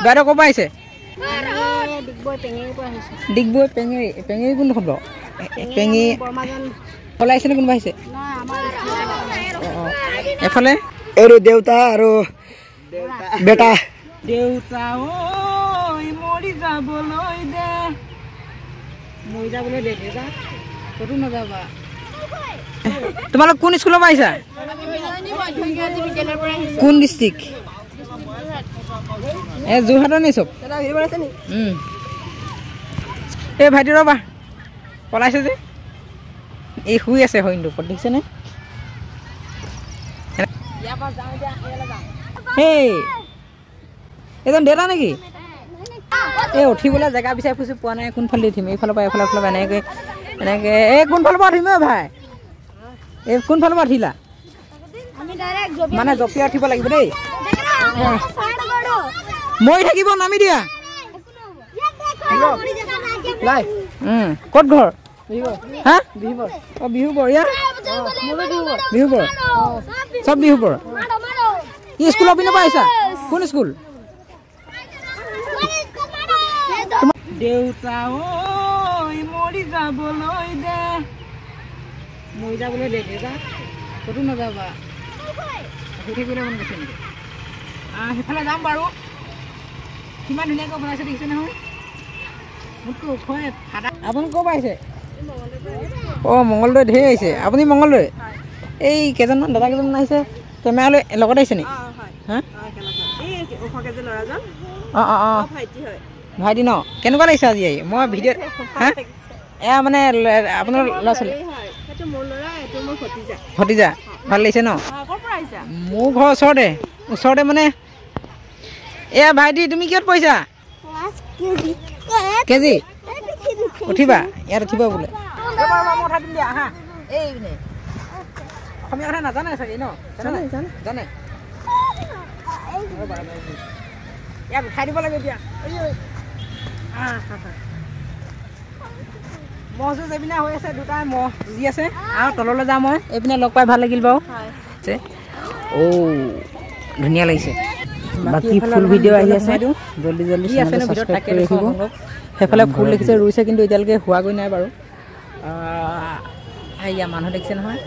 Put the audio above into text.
বাইদেউ ক'ৰ পৰা আহিছে ডিগবৈ পেঙেৰিৰ পৰা আহিছে ডিগবৈ পেঙেৰি কোন হ'ব পেঙি ক'লে আহিছেনে কোনোবা আহিছে এফালে আৰু দেউতা আৰু বেটা দেউতা মৰি যাবলৈ দে দেউতা ক'তো নাযাবা তোমালোক কোন স্কুলৰ পৰা আহিছা কোন ডিষ্ট্ৰিক্ট যোৰহাটৰ নি চব এই ভাইটি ৰ'বা পলাইছে যে এই শুই আছে হৰিণটোৰ ওপৰত দেখিছেনে এই এজন দেউতা নেকি এই উঠিবলৈ জেগা বিচাৰি ফুৰিছোঁ পোৱা নাই কোনফালে উঠিম এইফালৰ পৰা এইফালৰ পৰা এনেকৈ এই কোনফালৰ পৰা উঠিম ভাই এই কোনফালৰ পৰা উঠিলা মানে জঁপিয়াই উঠিব লাগিব দেই মৰি থাকিব নামি দিয়া ক'ত ঘৰ হা বিহুবৰ ইয়াৰ বিহুবৰ চব বিহুবৰ কি স্কুলৰ পিনৰ পৰা আহিছা কোন স্কুল দেউতা মৰি যাবলৈ দে দেউতা ক'তো নাযাবা শুই থাকিবলৈ মন গৈছে নেকি সেইফালে যাম বাৰু কিমান ধুনীয়াকৈ বনাইছে দেখিছে নহয় মোতকৈ ওখই ফাটা আপুনি ক'ৰ পৰা আহিছে অঁ মংগলদৈ ঢেৰ আহিছে আপুনি মংগলদৈ এই কেইজনমান দাদা কেইজনমান আহিছে কেমেৰালৈ লগত আহিছে নেকি হা অঁ ভাইটি ন কেনেকুৱা লাগিছে আজি আহি মই ভিডিঅ' হা এয়া মানে আপোনাৰ ল'ৰা ছোৱালী ভতিজা ভাল লাগিছে ন মোৰ ঘৰ ওচৰতে মানে এয়া ভাইটি তুমি কিহত পঢ়িছা কেজি উঠিবা ইয়াত উঠিবা বোলে অসমীয়া কথা নাজানে চাগে ন জানে ইয়াক উঠাই দিব লাগে এতিয়া মহ যুঁজ এইপিনে হৈ আছে দুটা মহ যুঁজি আছে আৰু তললৈ যাওঁ মই এইপিনে লগ পাই ভাল লাগিল বাৰু ধুনীয়া লাগিছে বাকী ফুল ভিডিঅ' আহি আছে জল্দি ছাবস্ক্ৰাইব কৰি ৰাখিব সেইফালে ফুল দেখিছে ৰুইছে কিন্তু এতিয়ালৈকে হোৱাগৈ নাই বাৰু এয়া মানুহ দেখিছে নহয়